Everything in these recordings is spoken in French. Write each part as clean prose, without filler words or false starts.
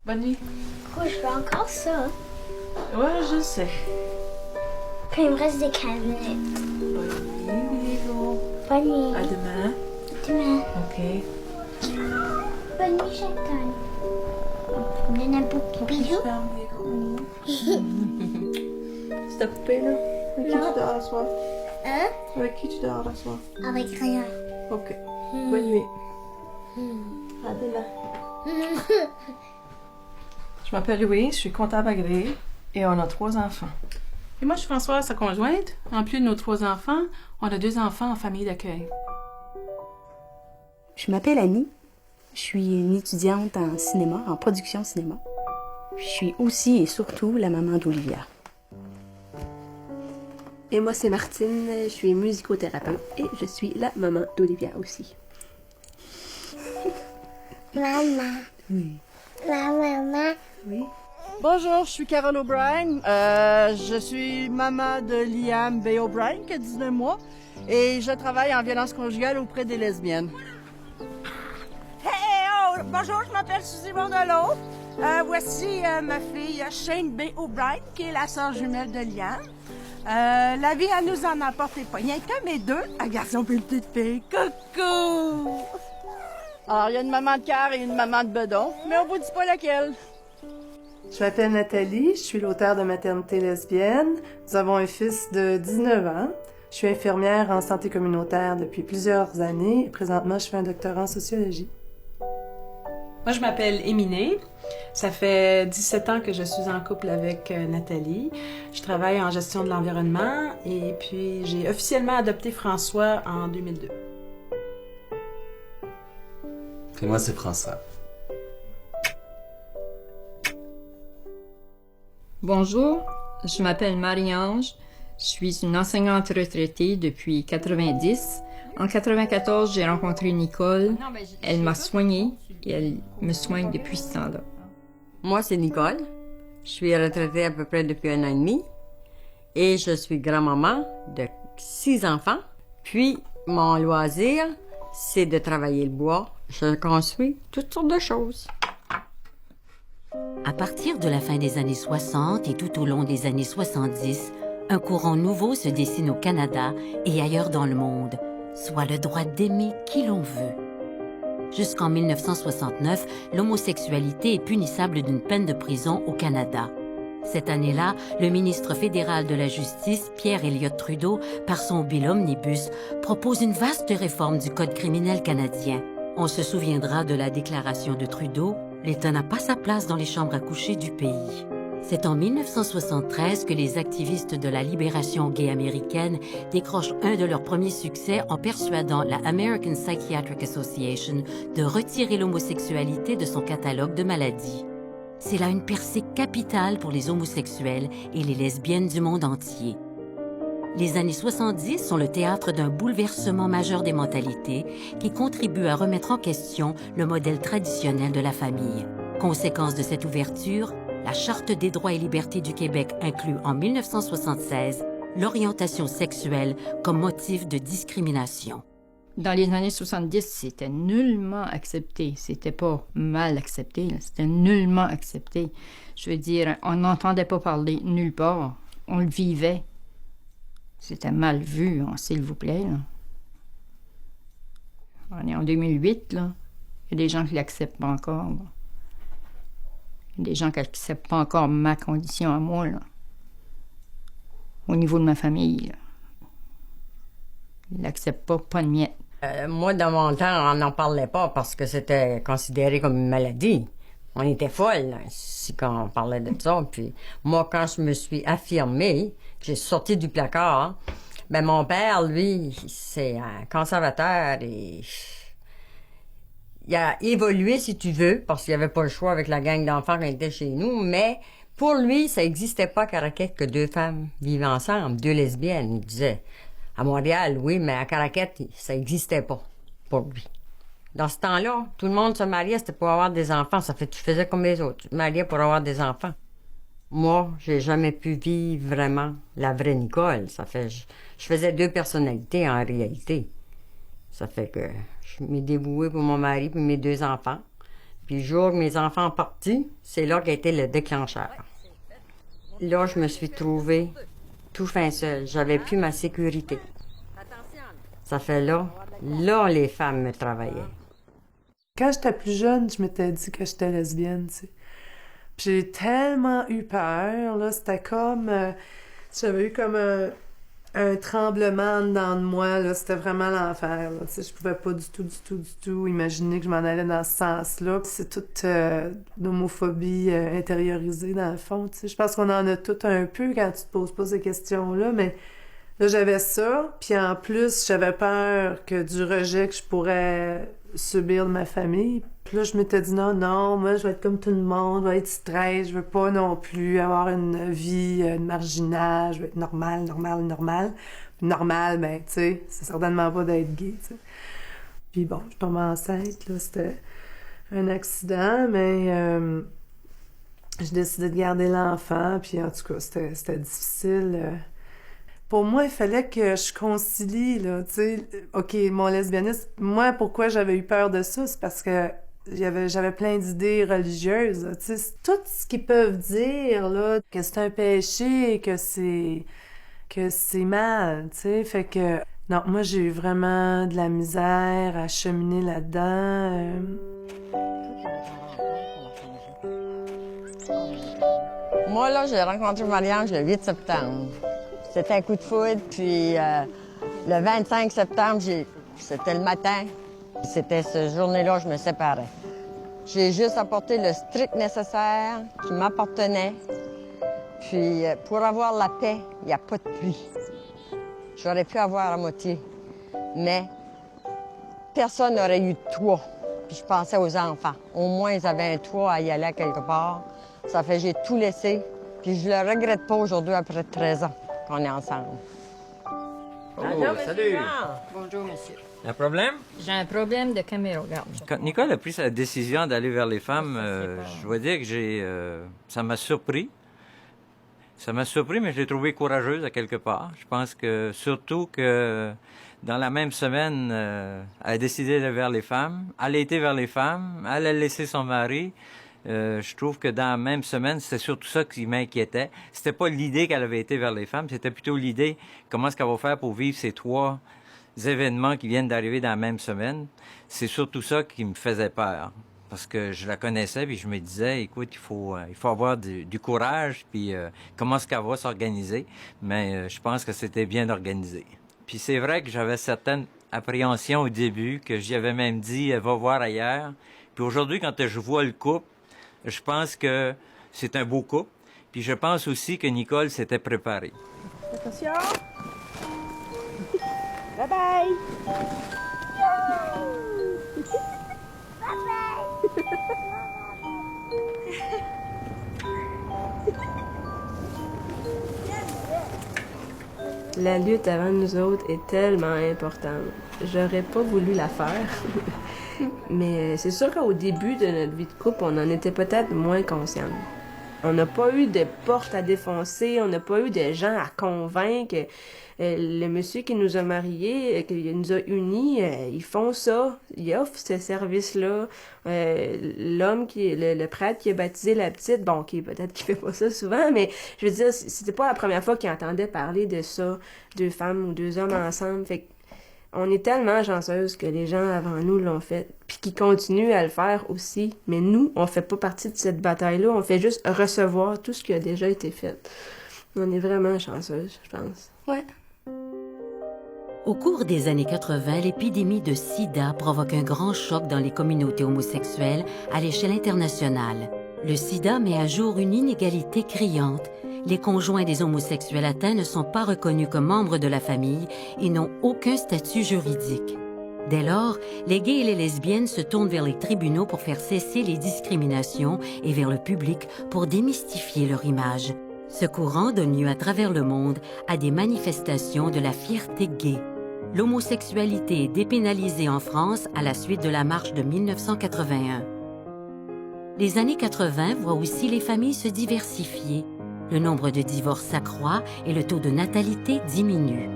Bonne nuit. Pourquoi je fais encore ça? Ouais, je sais. Quand il me reste des canettes. Bonne nuit, Lilo. Bonne nuit. À demain. Demain. OK. Bonne nuit, Chantal. On en a beaucoup. Bisous. Ferme les gros. C'est ta poupée, là? Avec qui tu dors à soir? Hein? Avec qui tu dors à soir? Avec rien. OK. Bonne nuit. À demain. Je m'appelle Louise, je suis comptable agréée et on a 3 enfants. Et moi, je suis Françoise, sa conjointe. En plus de nos 3 enfants, on a 2 enfants en famille d'accueil. Je m'appelle Annie. Je suis une étudiante en cinéma, en production cinéma. Je suis aussi et surtout la maman d'Olivia. Et moi, c'est Martine, je suis musicothérapeute et je suis la maman d'Olivia aussi. Maman. Oui. Ma maman. Oui. Bonjour, je suis Carole O'Brien. Je suis maman de Liam B. O'Brien, qui a 19 mois, et je travaille en violence conjugale auprès des lesbiennes. Hey, oh, bonjour, je m'appelle Suzy Bondelot. Voici ma fille Shane B. O'Brien, qui est la sœur jumelle de Liam. La vie, elle nous en a apporté pas rien que mes 2, un garçon et une petite fille. Coucou! Alors, il y a une maman de cœur et une maman de bedon, mais on vous dit pas laquelle. Je m'appelle Nathalie, je suis l'auteure de Maternité lesbienne. Nous avons un fils de 19 ans. Je suis infirmière en santé communautaire depuis plusieurs années et présentement, je fais un doctorat en sociologie. Moi, je m'appelle Émilie. Ça fait 17 ans que je suis en couple avec Nathalie. Je travaille en gestion de l'environnement et puis j'ai officiellement adopté François en 2002. Et moi, c'est François. Bonjour, je m'appelle Marie-Ange. Je suis une enseignante retraitée depuis 90. En 94, j'ai rencontré Nicole. Elle m'a soignée et elle me soigne depuis ce temps-là. Moi, c'est Nicole. Je suis retraitée à peu près depuis 1 an et demi. Et je suis grand-maman de 6 enfants. Puis, mon loisir, c'est de travailler le bois. Je construis toutes sortes de choses. À partir de la fin des années 60 et tout au long des années 70, un courant nouveau se dessine au Canada et ailleurs dans le monde, soit le droit d'aimer qui l'on veut. Jusqu'en 1969, l'homosexualité est punissable d'une peine de prison au Canada. Cette année-là, le ministre fédéral de la Justice, Pierre Elliott Trudeau, par son bill Omnibus, propose une vaste réforme du Code criminel canadien. On se souviendra de la déclaration de Trudeau, « L'État n'a pas sa place dans les chambres à coucher du pays ». C'est en 1973 que les activistes de la libération gay américaine décrochent un de leurs premiers succès en persuadant la American Psychiatric Association de retirer l'homosexualité de son catalogue de maladies. C'est là une percée capitale pour les homosexuels et les lesbiennes du monde entier. Les années 70 sont le théâtre d'un bouleversement majeur des mentalités qui contribue à remettre en question le modèle traditionnel de la famille. Conséquence de cette ouverture, la Charte des droits et libertés du Québec inclut en 1976 l'orientation sexuelle comme motif de discrimination. Dans les années 70, c'était nullement accepté. C'était pas mal accepté, là. C'était nullement accepté. Je veux dire, on n'entendait pas parler nulle part. On le vivait. C'était mal vu, hein, s'il vous plaît. Là. On est en 2008, là. Il y a des gens qui l'acceptent pas encore. Là. Il y a des gens qui n'acceptent pas encore ma condition à moi, là. Au niveau de ma famille, là. Ils l'acceptent pas de miette. Moi, dans mon temps, on n'en parlait pas parce que c'était considéré comme une maladie. On était folles, là, si quand on parlait de ça. Puis moi, quand je me suis affirmée, que j'ai sorti du placard, ben mon père, lui, c'est un conservateur et il a évolué, si tu veux, parce qu'il n'y avait pas le choix avec la gang d'enfants qui était chez nous, mais pour lui, ça n'existait pas qu'à Caraquette que 2 femmes vivent ensemble, 2 lesbiennes, il disait. À Montréal, oui, mais à Caraquette, ça n'existait pas pour lui. Dans ce temps-là, tout le monde se mariait, c'était pour avoir des enfants. Ça fait, tu faisais comme les autres, tu te mariais pour avoir des enfants. Moi, j'ai jamais pu vivre vraiment la vraie Nicole. Ça fait, je faisais 2 personnalités en réalité. Ça fait que je m'ai dévouée pour mon mari et mes 2 enfants. Puis le jour que mes enfants sont partis, c'est là qu'a été le déclencheur. Là, je me suis trouvée tout fin seule. J'avais plus ma sécurité. Ça fait là, les femmes me travaillaient. Quand j'étais plus jeune, je m'étais dit que j'étais lesbienne, tu sais. Puis j'ai tellement eu peur, là, c'était comme... j'avais eu comme un tremblement dedans de moi, là, c'était vraiment l'enfer, là, tu sais. Je pouvais pas du tout imaginer que je m'en allais dans ce sens-là. C'est toute l'homophobie intériorisée, dans le fond, tu sais. Je pense qu'on en a tout un peu quand tu te poses pas ces questions-là, mais... Là, j'avais ça, puis en plus, j'avais peur que du rejet que je pourrais subir de ma famille. Puis là, je m'étais dit non, moi, je vais être comme tout le monde, je vais être straight, je veux pas non plus avoir une vie marginale, je veux être normale. Normal, ben, tu sais, c'est certainement pas d'être gay, tu sais. Puis bon, je tombe enceinte, là, c'était un accident, mais j'ai décidé de garder l'enfant, puis en tout cas, c'était difficile. Pour moi, il fallait que je concilie, là, tu sais. OK, mon lesbianisme, moi, pourquoi j'avais eu peur de ça? C'est parce que j'avais plein d'idées religieuses, tu sais. Tout ce qu'ils peuvent dire, là, que c'est un péché, que c'est mal, tu sais. Fait que, non, moi, j'ai eu vraiment de la misère à cheminer là-dedans. Moi, là, j'ai rencontré Marie-Ange le 8 septembre. C'était un coup de foudre, puis le 25 septembre, c'était le matin. C'était cette journée-là que je me séparais. J'ai juste apporté le strict nécessaire qui m'appartenait. Puis pour avoir la paix, il n'y a pas de pluie. J'aurais pu avoir à moitié, mais personne n'aurait eu de toit. Puis je pensais aux enfants. Au moins, ils avaient un toit à y aller quelque part. Ça fait que j'ai tout laissé. Puis je le regrette pas aujourd'hui, après 13 ans qu'on est ensemble. Oh, salut! Bonjour, monsieur. Un problème? J'ai un problème de caméra, regarde. Quand Nicole a pris sa décision d'aller vers les femmes, je dois dire que ça m'a surpris. Ça m'a surpris, mais je l'ai trouvée courageuse à quelque part. Je pense que surtout que dans la même semaine, elle a décidé d'aller vers les femmes. Elle a été vers les femmes. Elle a laissé son mari. Je trouve que dans la même semaine, c'était surtout ça qui m'inquiétait. C'était pas l'idée qu'elle avait été vers les femmes, c'était plutôt l'idée comment est-ce qu'elle va faire pour vivre ces 3 événements qui viennent d'arriver dans la même semaine. C'est surtout ça qui me faisait peur. Parce que je la connaissais, puis je me disais, écoute, il faut avoir du courage, puis comment est-ce qu'elle va s'organiser. Mais je pense que c'était bien organisé. Puis c'est vrai que j'avais certaines appréhensions au début, que j'y avais même dit, elle va voir ailleurs. Puis aujourd'hui, quand je vois le couple, je pense que c'est un beau couple. Puis je pense aussi que Nicole s'était préparée. Attention! Bye-bye! La lutte avant nous autres est tellement importante. J'aurais pas voulu la faire. Mais c'est sûr qu'au début de notre vie de couple, on en était peut-être moins conscients. On n'a pas eu de porte à défoncer, on n'a pas eu de gens à convaincre. Le monsieur qui nous a mariés, qui nous a unis, ils font ça, ils offrent ce service-là. L'homme le prêtre qui a baptisé la petite, bon, peut-être qu'il fait pas ça souvent, mais je veux dire, c'était pas la première fois qu'il entendait parler de ça, 2 femmes ou 2 hommes ensemble. Fait on est tellement chanceuses que les gens avant nous l'ont fait, puis qui continuent à le faire aussi. Mais nous, on fait pas partie de cette bataille-là, on fait juste recevoir tout ce qui a déjà été fait. On est vraiment chanceuses, je pense. Ouais. Au cours des années 80, l'épidémie de sida provoque un grand choc dans les communautés homosexuelles à l'échelle internationale. Le sida met à jour une inégalité criante. Les conjoints des homosexuels atteints ne sont pas reconnus comme membres de la famille et n'ont aucun statut juridique. Dès lors, les gays et les lesbiennes se tournent vers les tribunaux pour faire cesser les discriminations et vers le public pour démystifier leur image. Ce courant donne lieu à travers le monde à des manifestations de la fierté gay. L'homosexualité est dépénalisée en France à la suite de la marche de 1981. Les années 80 voient aussi les familles se diversifier. Le nombre de divorces s'accroît et le taux de natalité diminue.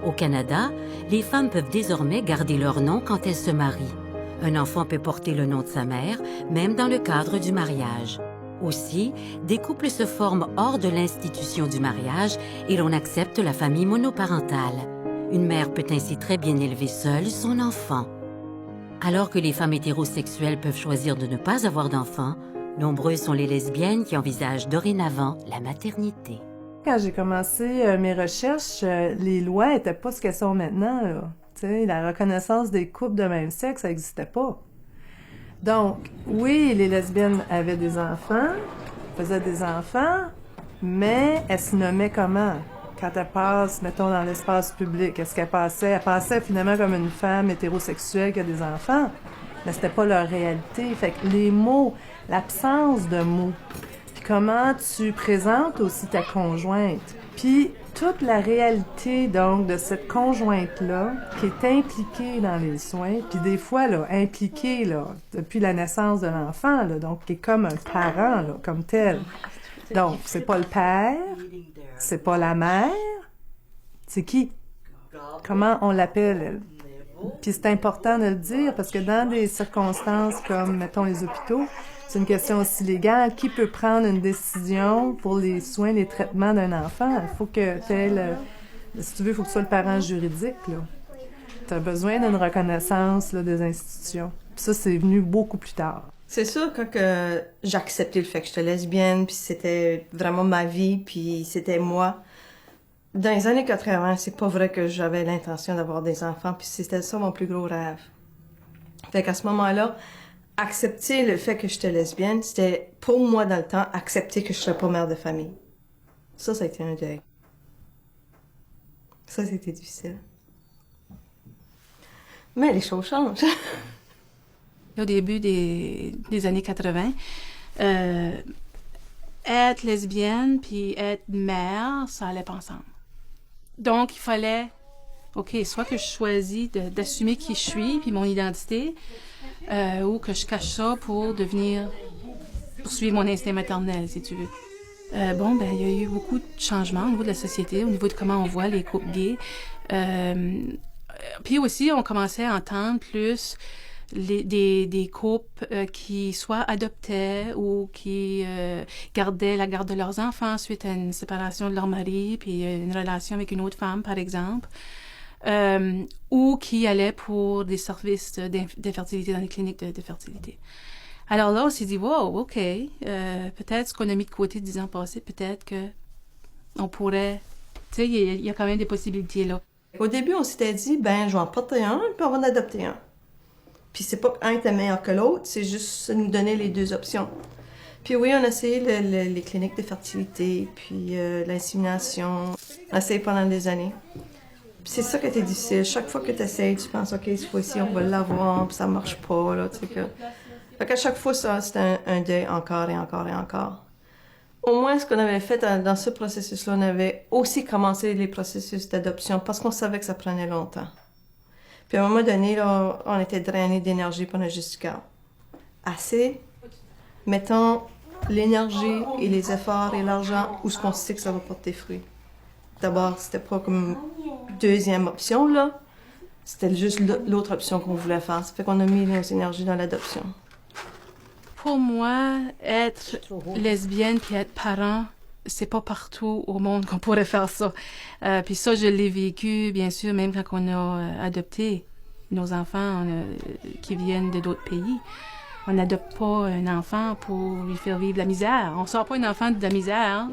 Au Canada, les femmes peuvent désormais garder leur nom quand elles se marient. Un enfant peut porter le nom de sa mère, même dans le cadre du mariage. Aussi, des couples se forment hors de l'institution du mariage et l'on accepte la famille monoparentale. Une mère peut ainsi très bien élever seule son enfant. Alors que les femmes hétérosexuelles peuvent choisir de ne pas avoir d'enfants, nombreuses sont les lesbiennes qui envisagent dorénavant la maternité. Quand j'ai commencé mes recherches, les lois n'étaient pas ce qu'elles sont maintenant, là. Tu sais, la reconnaissance des couples de même sexe, ça n'existait pas. Donc, oui, les lesbiennes avaient des enfants, faisaient des enfants, mais elles se nommaient comment? Quand elles passent, mettons, dans l'espace public, est-ce qu'elles passaient? Elles passaient finalement comme une femme hétérosexuelle qui a des enfants, mais c'était pas leur réalité. Fait que les mots, l'absence de mots, puis comment tu présentes aussi ta conjointe, puis toute la réalité, donc, de cette conjointe-là qui est impliquée dans les soins, puis des fois, là, impliquée, là, depuis la naissance de l'enfant, là, donc qui est comme un parent, là, comme tel. Donc, c'est pas le père, c'est pas la mère, c'est qui? Comment on l'appelle, elle? Puis c'est important de le dire, parce que dans des circonstances comme, mettons, les hôpitaux, c'est une question aussi légale. Qui peut prendre une décision pour les soins, les traitements d'un enfant? Il faut que tu aies si tu veux, il faut que tu sois le parent juridique, là. Tu as besoin d'une reconnaissance, là, des institutions. Puis ça, c'est venu beaucoup plus tard. C'est sûr que j'ai accepté le fait que j'étais lesbienne, puis c'était vraiment ma vie, puis c'était moi. Dans les années 80, c'est pas vrai que j'avais l'intention d'avoir des enfants, puis c'était ça mon plus gros rêve. Fait qu'à ce moment-là, accepter le fait que j'étais lesbienne, c'était, pour moi, dans le temps, accepter que je serais pas mère de famille. Ça a été un deuil. Ça, c'était difficile. Mais les choses changent. Au début des années 80, être lesbienne puis être mère, ça allait pas ensemble. Donc, il fallait, OK, soit que je choisis d'assumer qui je suis puis mon identité, ou que je cache ça pour poursuivre mon instinct maternel, si tu veux. Il y a eu beaucoup de changements au niveau de la société, au niveau de comment on voit les couples gays. Puis aussi, on commençait à entendre plus des couples qui soit adoptaient ou qui gardaient la garde de leurs enfants suite à une séparation de leur mari, puis une relation avec une autre femme, par exemple. Ou qui allaient pour des services d'infertilité dans les cliniques de fertilité. Alors là, on s'est dit, wow, OK, peut-être ce qu'on a mis de côté 10 ans passés, peut-être que on pourrait... Tu sais, il y a quand même des possibilités là. Au début, on s'était dit, je vais en porter un, puis on va en adopter un. Puis c'est pas qu'un était meilleur que l'autre, c'est juste nous donner les deux options. Puis oui, on a essayé les cliniques de fertilité, puis l'insémination. On a essayé pendant des années. C'est ça qui était difficile. Chaque fois que tu essayes, tu penses, OK, cette fois-ci, on va l'avoir, puis ça marche pas, là, tu sais que... Fait qu'à chaque fois, ça, c'était un deuil encore et encore et encore. Au moins, ce qu'on avait fait dans ce processus-là, on avait aussi commencé les processus d'adoption parce qu'on savait que ça prenait longtemps. Puis à un moment donné, là, on était drainé d'énergie, puis on a juste dit, assez, mettons l'énergie et les efforts et l'argent où ce qu'on sait que ça va porter fruit. D'abord, c'était pas comme deuxième option, là. C'était juste l'autre option qu'on voulait faire. Ça fait qu'on a mis nos énergies dans l'adoption. Pour moi, être lesbienne puis être parent, c'est pas partout au monde qu'on pourrait faire ça. Puis ça, je l'ai vécu, bien sûr, même quand on a adopté nos enfants qui viennent de d'autres pays. On n'adopte pas un enfant pour lui faire vivre la misère. On sort pas un enfant de la misère. Hein?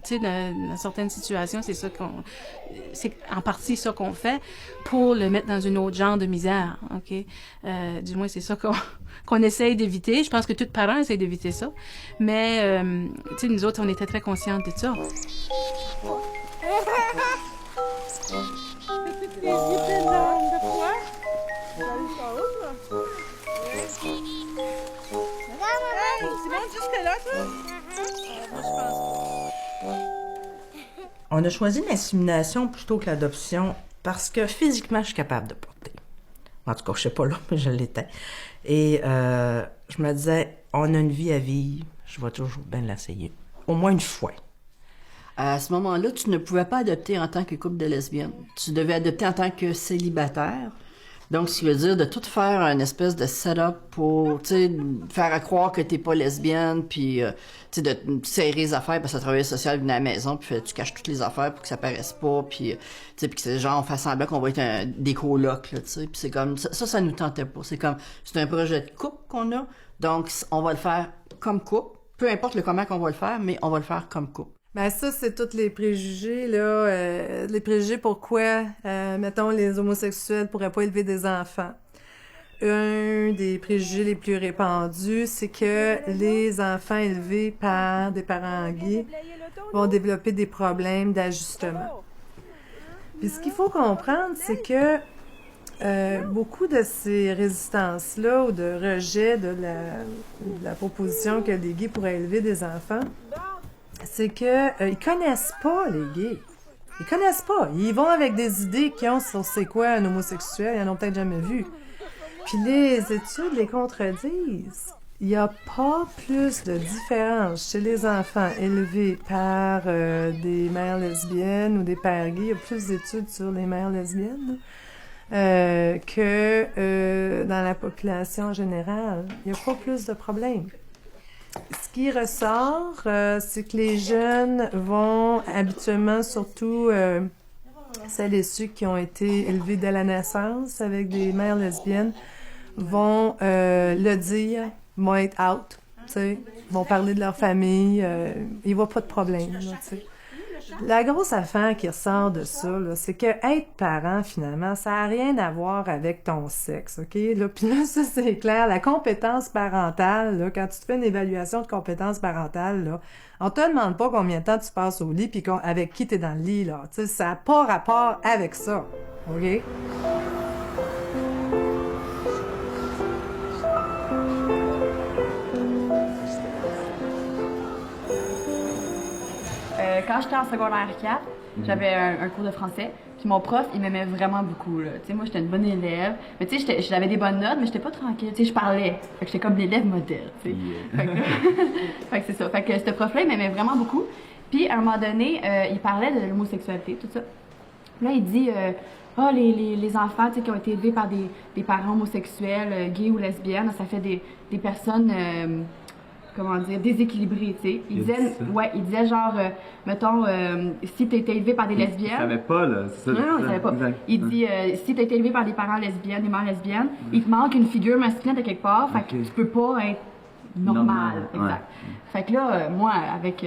Tu sais, dans certaines situations, c'est en partie ça qu'on fait pour le mettre dans une autre genre de misère. Ok, du moins c'est ça qu'on essaye d'éviter. Je pense que tous parents essayent d'éviter ça. Mais tu sais, nous autres, on était très conscientes de ça. On a choisi l'insémination plutôt que l'adoption parce que physiquement, je suis capable de porter. En tout cas, je sais pas là, mais je l'étais. Et je me disais, on a une vie à vivre, je vais toujours bien l'essayer. Au moins une fois. À ce moment-là, tu ne pouvais pas adopter en tant que couple de lesbiennes. Tu devais adopter en tant que célibataire. Donc, ce qui veut dire de tout faire une espèce de setup pour, tu sais, faire à croire que t'es pas lesbienne, puis, tu sais, de serrer les affaires, parce que le travailleur social vient à la maison, puis tu caches toutes les affaires pour que ça paraisse pas, puis, tu sais, puis que c'est genre, on fait semblant qu'on va être des colocs, là, tu sais, puis c'est comme, ça nous tentait pas. C'est comme, c'est un projet de couple qu'on a, donc on va le faire comme couple, peu importe le comment qu'on va le faire, mais on va le faire comme couple. Ben ça, c'est tous les préjugés, là. Les préjugés pourquoi, mettons, les homosexuels pourraient pas élever des enfants. Un des préjugés les plus répandus, c'est que les enfants élevés par des parents gays vont développer des problèmes d'ajustement. Puis ce qu'il faut comprendre, c'est que beaucoup de ces résistances-là ou de rejet de la proposition que les gays pourraient élever des enfants, c'est que ils connaissent pas les gays. Ils connaissent pas. Ils vont avec des idées qu'ils ont sur c'est quoi un homosexuel, ils en ont peut-être jamais vu. Puis les études les contredisent. Il n'y a pas plus de différence chez les enfants élevés par des mères lesbiennes ou des pères gays. Il y a plus d'études sur les mères lesbiennes que dans la population générale. Il n'y a pas plus de problèmes. Ce qui ressort, c'est que les jeunes vont habituellement, surtout celles et ceux qui ont été élevés dès la naissance avec des mères lesbiennes, vont le dire, vont être out, tu sais, vont parler de leur famille, il n'y a pas de problème, là, tu sais. La grosse affaire qui ressort de ça, là, c'est que être parent, finalement, ça n'a rien à voir avec ton sexe, OK? Là, puis là, ça, c'est clair. La compétence parentale, là, quand tu te fais une évaluation de compétence parentale, là, on te demande pas combien de temps tu passes au lit puis avec qui tu es dans le lit, là. Tu sais, ça n'a pas rapport avec ça, OK? Quand j'étais en secondaire 4, j'avais un cours de français, puis mon prof, il m'aimait vraiment beaucoup, là. Tu sais, moi, j'étais une bonne élève, mais tu sais, j'avais des bonnes notes, mais j'étais pas tranquille, tu sais, je parlais. Fait que j'étais comme l'élève modèle, tu sais. Yeah. Fait que c'est ça. Fait que ce prof-là, il m'aimait vraiment beaucoup. Puis, à un moment donné, il parlait de l'homosexualité, tout ça. Là, il dit, les enfants, tu sais, qui ont été élevés par des parents homosexuels, gays ou lesbiennes, ça fait des personnes... comment dire, déséquilibré, tu sais. Il disait genre, mettons, si t'as été élevé par des lesbiennes... Il savait pas, là. Ça, non, il savait pas. Exact. Il dit, si t'as été élevé par des parents lesbiennes, des mères lesbiennes, il te manque une figure masculine de quelque part, fait que tu peux pas être normal. Exact. Ouais. Fait que là, moi, avec,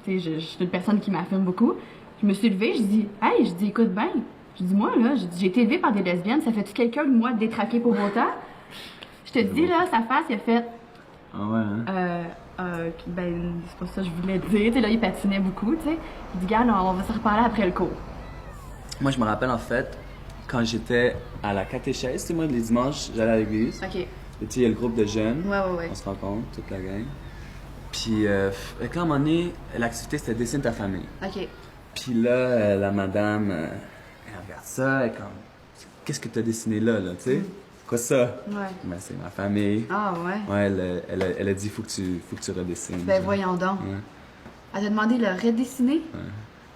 tu sais, je suis une personne qui m'affirme beaucoup, je me suis levée, je dis, écoute bien, je dis, moi, là, j'ai été élevée par des lesbiennes, ça fait-tu quelqu'un de moi détraqué pour autant? Je te dis, là, sa face, il a fait... Ah ouais, hein? Ben, c'est pas ça que je voulais dire. T'sais, là, il patinait beaucoup, tu sais. Il dit, gars, on va se reparler après le cours. Moi, je me rappelle, en fait, quand j'étais à la catéchèse, tu sais, moi, les dimanches, j'allais à l'église. OK. Et tu sais, il y a le groupe de jeunes. Ouais. On se rencontre, toute la gang. Puis, là, à un moment donné, l'activité, c'était dessine ta famille. OK. Puis là, la madame, elle regarde ça, elle est comme, qu'est-ce que t'as dessiné là, tu sais? Quoi ça? Ouais. Ben, c'est ma famille. Ah ouais? Ouais, elle a dit, faut que tu redessines. Ben, voyons donc. Ouais. Elle t'a demandé de le redessiner? Ouais.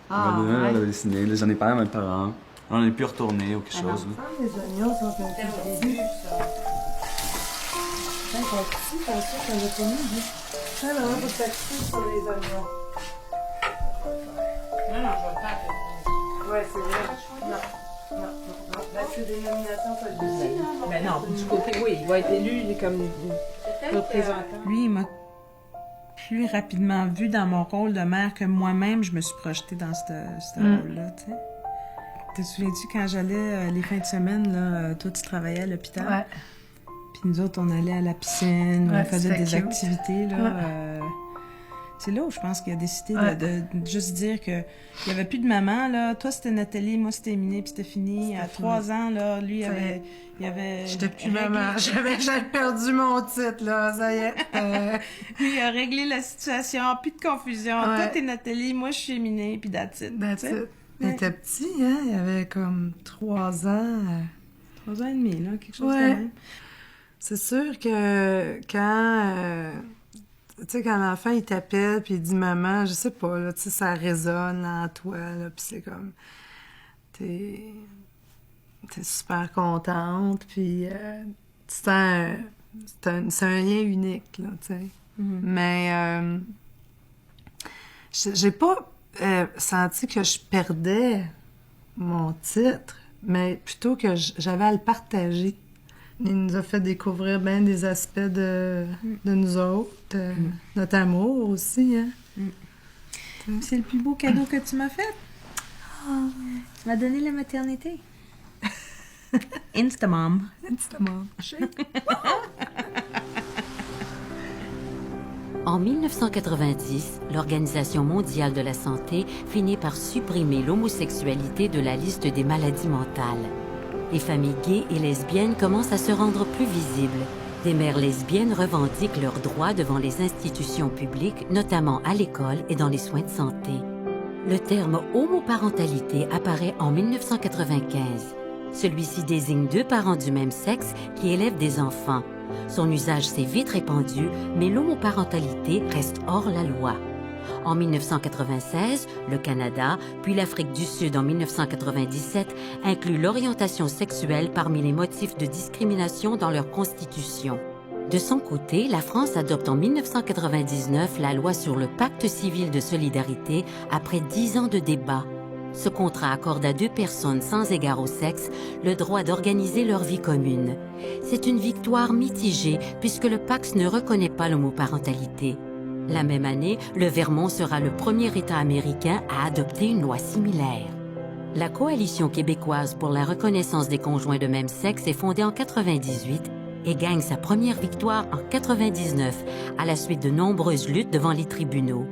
Ah, Elle m'a ouais. redessiné. Là, j'en ai parlé à mes parents. On est pu retourner ou quelque chose. Là. Les oignons sont un peu début. Quand ils sont petits, comme ça, ça va pas mieux. Ah non, faut s'axer sur les oignons. Non, je vais pas. Ouais, c'est vrai. Non. Ben, c'est des nominations politiques. Ben non, du côté, oui, il va être élu comme représentant. Lui, il m'a plus rapidement vu dans mon rôle de mère que moi-même, je me suis projetée dans ce rôle-là, tu sais. Te souviens-tu quand j'allais les fins de semaine, là, toi tu travaillais à l'hôpital? Ouais. Puis nous autres, on allait à la piscine, on faisait des activités, là. Ouais. C'est là où je pense qu'il a décidé de juste dire que il y avait plus de maman, là. Toi, c'était Nathalie, moi, c'était Éminé, puis c'était fini. À 3 ans, là, lui, il avait... J'étais plus maman. J'avais perdu mon titre, là. Ça y est. Lui, il a réglé la situation. Plus de confusion. Ouais. Toi, t'es Nathalie, moi, je suis Éminé, puis that's it. Il était petit, hein? Il avait comme 3 ans. 3 ans et demi, là, quelque chose de même. C'est sûr que quand... tu sais, quand l'enfant, il t'appelle, puis il dit « maman », je sais pas, là, tu sais, ça résonne en toi, là, puis c'est comme... t'es super contente, puis tu sens... c'est un lien unique, là, tu sais. Mais j'ai pas senti que je perdais mon titre, mais plutôt que j'avais à le partager. Il nous a fait découvrir bien des aspects de nous autres, notre amour aussi, hein. C'est le plus beau cadeau que tu m'as fait. Tu m'as donné la maternité. Instamom. Instamom. En 1990, l'Organisation mondiale de la santé finit par supprimer l'homosexualité de la liste des maladies mentales. Les familles gays et lesbiennes commencent à se rendre plus visibles. Des mères lesbiennes revendiquent leurs droits devant les institutions publiques, notamment à l'école et dans les soins de santé. Le terme homoparentalité apparaît en 1995. Celui-ci désigne deux parents du même sexe qui élèvent des enfants. Son usage s'est vite répandu, mais l'homoparentalité reste hors la loi. En 1996, le Canada, puis l'Afrique du Sud en 1997, incluent l'orientation sexuelle parmi les motifs de discrimination dans leur constitution. De son côté, la France adopte en 1999 la loi sur le pacte civil de solidarité après 10 ans de débats. Ce contrat accorde à deux personnes sans égard au sexe le droit d'organiser leur vie commune. C'est une victoire mitigée puisque le pacte ne reconnaît pas l'homoparentalité. La même année, le Vermont sera le premier État américain à adopter une loi similaire. La Coalition québécoise pour la reconnaissance des conjoints de même sexe est fondée en 1998 et gagne sa première victoire en 1999 à la suite de nombreuses luttes devant les tribunaux.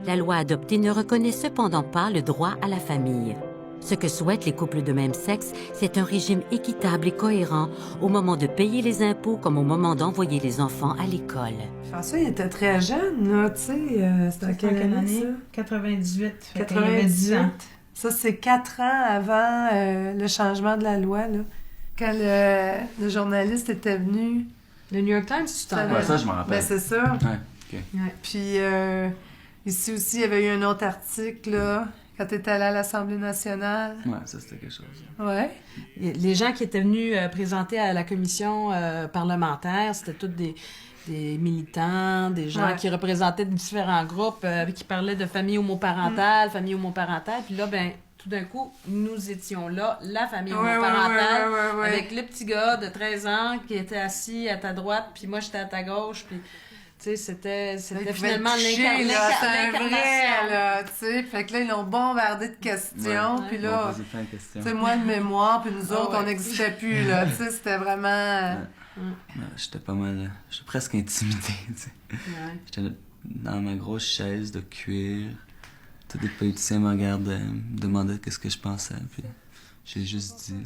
La loi adoptée ne reconnaît cependant pas le droit à la famille. Ce que souhaitent les couples de même sexe, c'est un régime équitable et cohérent au moment de payer les impôts comme au moment d'envoyer les enfants à l'école. François, il était très jeune, là, tu sais. C'était à quelle année, ça? 98. 98. Ça, c'est 4 ans avant le changement de la loi, là. Quand le journaliste était venu... Le New York Times, tu t'en rappelles? Ouais, ça, je m'en rappelle. Ben, c'est ça. Ouais, OK. Ouais. Puis, ici aussi, il y avait eu un autre article, là, quand tu étais allé à l'Assemblée nationale. Ouais, ça, c'était quelque chose. Ouais. Les gens qui étaient venus présenter à la commission parlementaire, c'était tous des militants, des gens qui représentaient différents groupes, qui parlaient de famille homoparentale, puis là, ben tout d'un coup, nous étions là, la famille homoparentale, avec le petit gars de 13 ans qui était assis à ta droite, puis moi, j'étais à ta gauche, puis... Tu sais, c'était finalement l'incarnation. C'est vrai, là, tu sais. Fait que là, ils l'ont bombardé de questions, puis là, tu sais, moi, de mémoire, puis nous autres, on n'existait plus, là, tu sais, c'était vraiment... J'étais pas mal... J'étais presque intimidé, tu sais. J'étais dans ma grosse chaise de cuir. Tous les politiciens me regardaient, me demandaient qu'est-ce que je pensais, puis j'ai juste dit...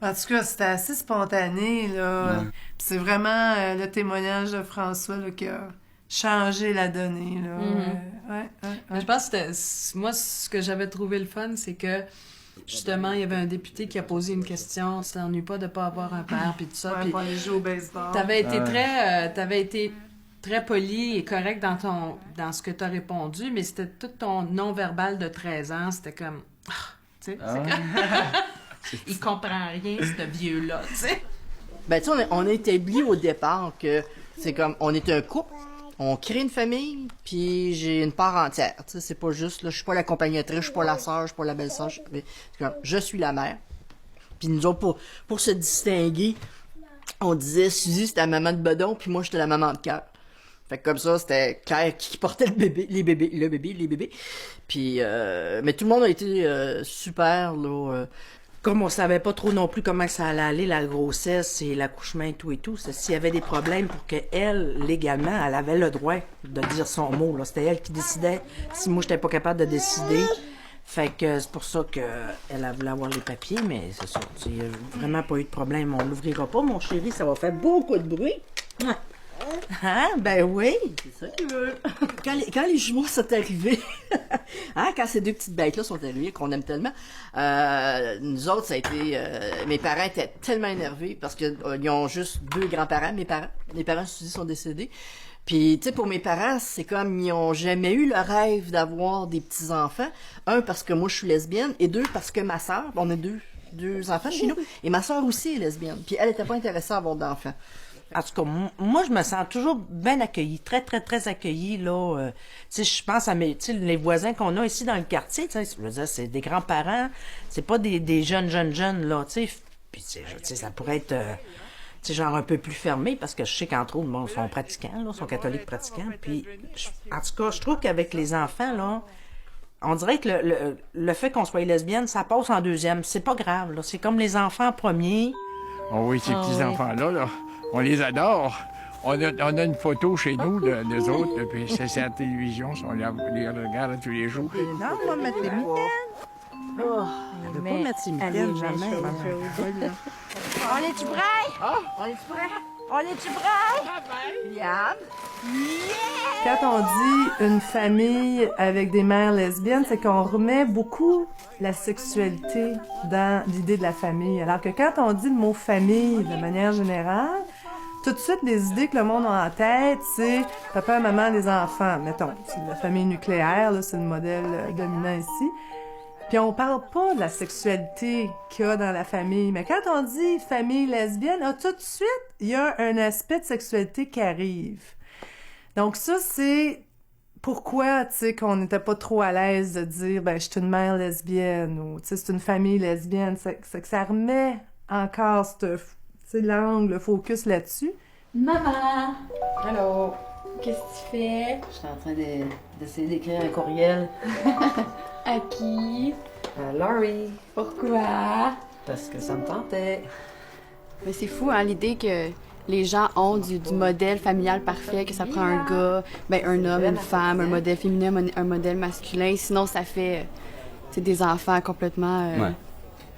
En tout cas, c'était assez spontané, là. Ouais. C'est vraiment le témoignage de François là, qui a changé la donnée, là. Mais je pense que moi, ce que j'avais trouvé le fun, c'est que, justement, il y avait un député qui a posé une question. Tu t'ennuies pas de pas avoir un père, puis tout ça. Ouais, puis pour aller jouer au baseball. T'avais été très poli et correct dans ce que t'as répondu, mais c'était tout ton non-verbal de 13 ans. C'était comme... tu sais, c'est comme... Il comprend rien, ce vieux-là, tu sais. Ben, tu sais, on a établi au départ que c'est comme, on est un couple, on crée une famille, puis j'ai une part entière. Tu sais, c'est pas juste, là, je suis pas l'accompagnatrice, je suis pas la sœur, je suis pas la belle-sœur, je suis la mère. Puis nous autres, pour se distinguer, on disait, Suzy, c'était la maman de bedon, puis moi, j'étais la maman de cœur. Fait que comme ça, c'était Claire qui portait le bébé. Puis, mais tout le monde a été super, là. Comme on savait pas trop non plus comment ça allait aller, la grossesse et l'accouchement et tout, s'il y avait des problèmes pour qu'elle, légalement, elle avait le droit de dire son mot, là. C'était elle qui décidait. Si moi, j'étais pas capable de décider. Fait que c'est pour ça qu'elle a voulu avoir les papiers, mais c'est ça. Il n'y a vraiment pas eu de problème. On l'ouvrira pas, mon chéri, ça va faire beaucoup de bruit. Ouais. Hein? Ben oui, c'est ça qu'il veut. Quand les jumeaux sont arrivés, hein, quand ces deux petites bêtes-là sont arrivées, qu'on aime tellement, nous autres, ça a été... mes parents étaient tellement énervés parce qu'ils ont juste 2 grands-parents, mes parents. Les parents, Suzy, sont décédés. Puis, tu sais, pour mes parents, c'est comme, ils ont jamais eu le rêve d'avoir des petits-enfants. 1, parce que moi, je suis lesbienne, et 2, parce que ma sœur, on est 2 2 enfants chez nous. Et ma sœur aussi est lesbienne. Puis elle était pas intéressée à avoir d'enfants. En tout cas, moi, je me sens toujours bien accueillie, très, très, très accueillie, là. Tu sais, je pense à les voisins qu'on a ici dans le quartier, tu sais, je veux dire, c'est des grands-parents, c'est pas des jeunes, là, tu sais. Puis, tu sais, ça pourrait être, tu sais, genre un peu plus fermé, parce que je sais qu'entre autres, bon, ils sont pratiquants, là, ils sont catholiques pratiquants. Puis, en tout cas, je trouve qu'avec les enfants, là, on dirait que le fait qu'on soit lesbienne, ça passe en deuxième. C'est pas grave, là. C'est comme les enfants en premier. Oh oui, ces petits-enfants-là, là. On les adore. On a une photo chez nous d'eux autres, puis c'est à la télévision, on les regarde tous les jours. Non, on va mettre les mitaines. Oh, on ne veut pas mettre ses mitaines, jamais. On est-tu prêts? On est-tu prêts? On est-tu prêts? Liam? Quand on dit une famille avec des mères lesbiennes, c'est qu'on remet beaucoup la sexualité dans l'idée de la famille. Alors que quand on dit le mot famille de manière générale, tout de suite, les idées que le monde a en tête, c'est papa, maman, les enfants. Mettons, c'est la famille nucléaire, là, c'est le modèle dominant ici. Puis on parle pas de la sexualité qu'il y a dans la famille. Mais quand on dit famille lesbienne, tout de suite, il y a un aspect de sexualité qui arrive. Donc ça, c'est pourquoi, tu sais, qu'on n'était pas trop à l'aise de dire, ben, je suis une mère lesbienne ou, tu sais, c'est une famille lesbienne. C'est que ça remet encore l'angle, le focus là-dessus. Maman! Allô? Qu'est-ce que tu fais? Je suis en train d'essayer d'écrire un courriel. À qui? À Laurie. Pourquoi? Parce que ça me tentait. Mais c'est fou, hein, l'idée que les gens ont du modèle familial parfait, que ça prend un gars, ben un homme, une femme, un modèle féminin, un modèle masculin. Sinon, ça fait des enfants complètement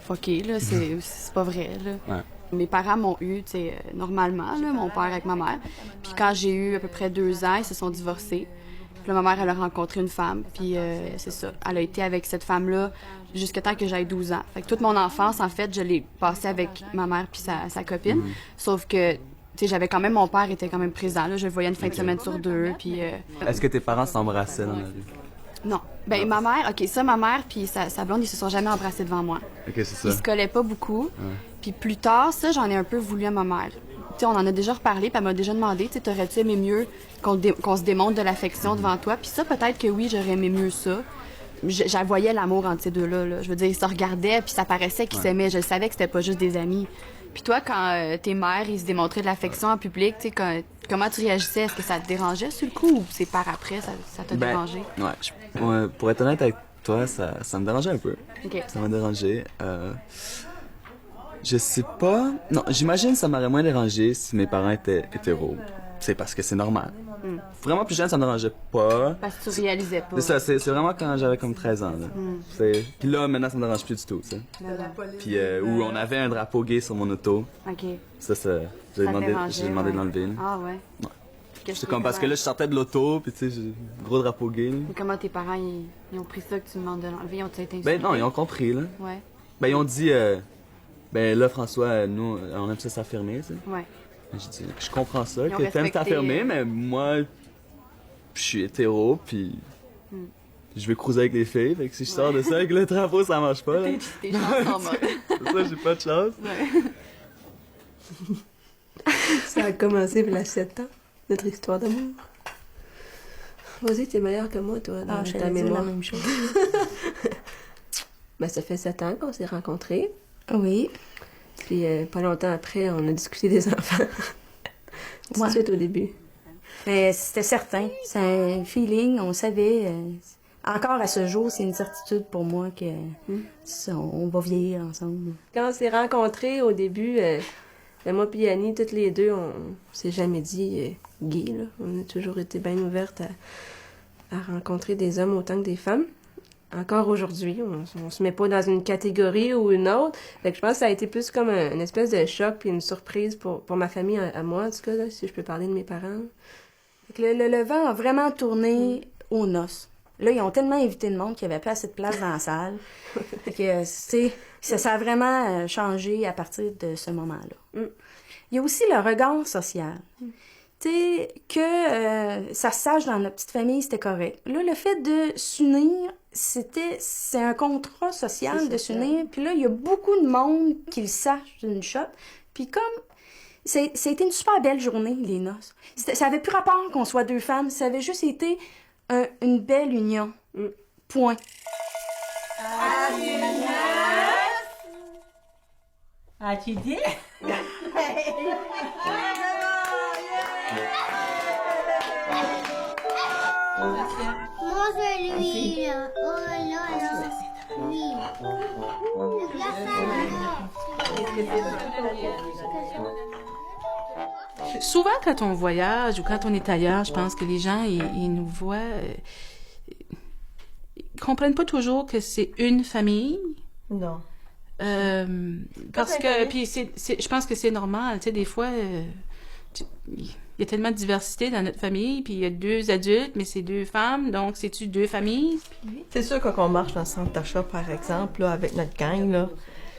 fuckés, là. C'est pas vrai, là. Ouais. Mes parents m'ont eu, tu sais, normalement, là, mon père avec ma mère. Puis quand j'ai eu à peu près 2 ans, ils se sont divorcés. Puis là, ma mère, elle a rencontré une femme, puis c'est ça. Elle a été avec cette femme-là jusqu'à temps que j'aille 12 ans. Fait que toute mon enfance, en fait, je l'ai passée avec ma mère puis sa copine. Sauf que, tu sais, j'avais quand même... Mon père était quand même présent, là. Je le voyais une fin de semaine sur 2, puis... Est-ce que tes parents s'embrassaient dans la rue? Non. Ben, ma mère, ma mère puis sa blonde, ils se sont jamais embrassés devant moi. OK, c'est ça. Ils se collaient pas beaucoup. Puis plus tard, ça, j'en ai un peu voulu à ma mère. Tu sais, on en a déjà reparlé, puis elle m'a déjà demandé, tu sais, t'aurais-tu aimé mieux qu'on se démontre de l'affection devant toi? Puis ça, peut-être que oui, j'aurais aimé mieux ça. Je voyais l'amour entre ces deux-là, là. Je veux dire, ils se regardaient, puis ça paraissait qu'ils s'aimaient. Je savais que c'était pas juste des amis. Puis toi, quand tes mères, ils se démontraient de l'affection en public, tu sais, comment tu réagissais? Est-ce que ça te dérangeait sur le coup ou c'est par après, ça t'a dérangé? Ouais, pour être honnête avec toi, ça me dérangeait un peu. OK. Ça m'a dérangé. Je sais pas... Non, j'imagine que ça m'aurait moins dérangé si mes parents étaient hétéros. C'est parce que c'est normal. Vraiment plus jeune, ça me dérangeait pas. Parce que tu réalisais pas. C'est ça, c'est vraiment quand j'avais comme 13 ans. Là. Puis là, maintenant, ça me dérange plus du tout, tu sais. Puis où on avait un drapeau gay sur mon auto. OK. Ça j'ai demandé de l'enlever. Ah ouais? C'est comme parce que là, je sortais de l'auto, puis tu sais, j'ai un gros drapeau gay. Là. Mais comment tes parents, ils ont pris ça que tu demandes de l'enlever? Ils ont été Ben non, ils ont compris, là. Ouais. Ben ils ont dit, ben là, François, nous, on aime ça s'affirmer, tu sais. Ouais. J'ai dit, je comprends ça, que t'aimes t'affirmer, mais moi, je suis hétéro, puis je vais cruiser avec les filles, fait que si je sors de ça avec le drapeau, ça marche pas. Là. T'es chance en mode. C'est ça, j'ai pas de chance. Ouais. Ça a commencé il y a 7 ans, notre histoire d'amour. Vas-y, t'es meilleure que moi, toi, dans ta mémoire. La même chose. Ben, ça fait 7 ans qu'on s'est rencontrés. Oui. Puis pas longtemps après, on a discuté des enfants. Tout de suite au début. Mais c'était certain. C'est un feeling, on savait. Encore à ce jour, c'est une certitude pour moi que on va vieillir ensemble. Quand on s'est rencontrés au début, moi puis Annie, toutes les deux, on s'est jamais dit gay. Là. On a toujours été bien ouvertes à rencontrer des hommes autant que des femmes. Encore aujourd'hui, on se met pas dans une catégorie ou une autre. Fait que je pense que ça a été plus comme une espèce de choc puis une surprise pour ma famille, à moi en tout cas, là, si je peux parler de mes parents. Fait que le vent a vraiment tourné aux noces. Là, ils ont tellement invité de monde qu'il n'y avait pas assez de place dans la salle. Fait que, ça a vraiment changé à partir de ce moment-là. Il y a aussi le regard social. Tu c'était que ça se sache dans notre petite famille, c'était correct. Là, le fait de s'unir, c'est un contrat social de s'unir. Puis là, il y a beaucoup de monde qui le sache d'une shot. Puis comme... Ça a été une super belle journée, les noces. Ça avait plus rapport qu'on soit deux femmes. Ça avait juste été une belle union. Point. As-tu dit? Mange lui, là. Oh là là. Oui. Souvent, quand on voyage ou quand on est ailleurs, je pense que les gens, ils nous voient... ils comprennent pas toujours que c'est une famille. Non. Parce que... Puis je pense que c'est normal. Tu sais, des fois... il y a tellement de diversité dans notre famille, puis il y a 2 adultes, mais c'est 2 femmes, donc c'est-tu 2 familles? C'est sûr que quand on marche dans le centre d'achat, par exemple, là, avec notre gang, là,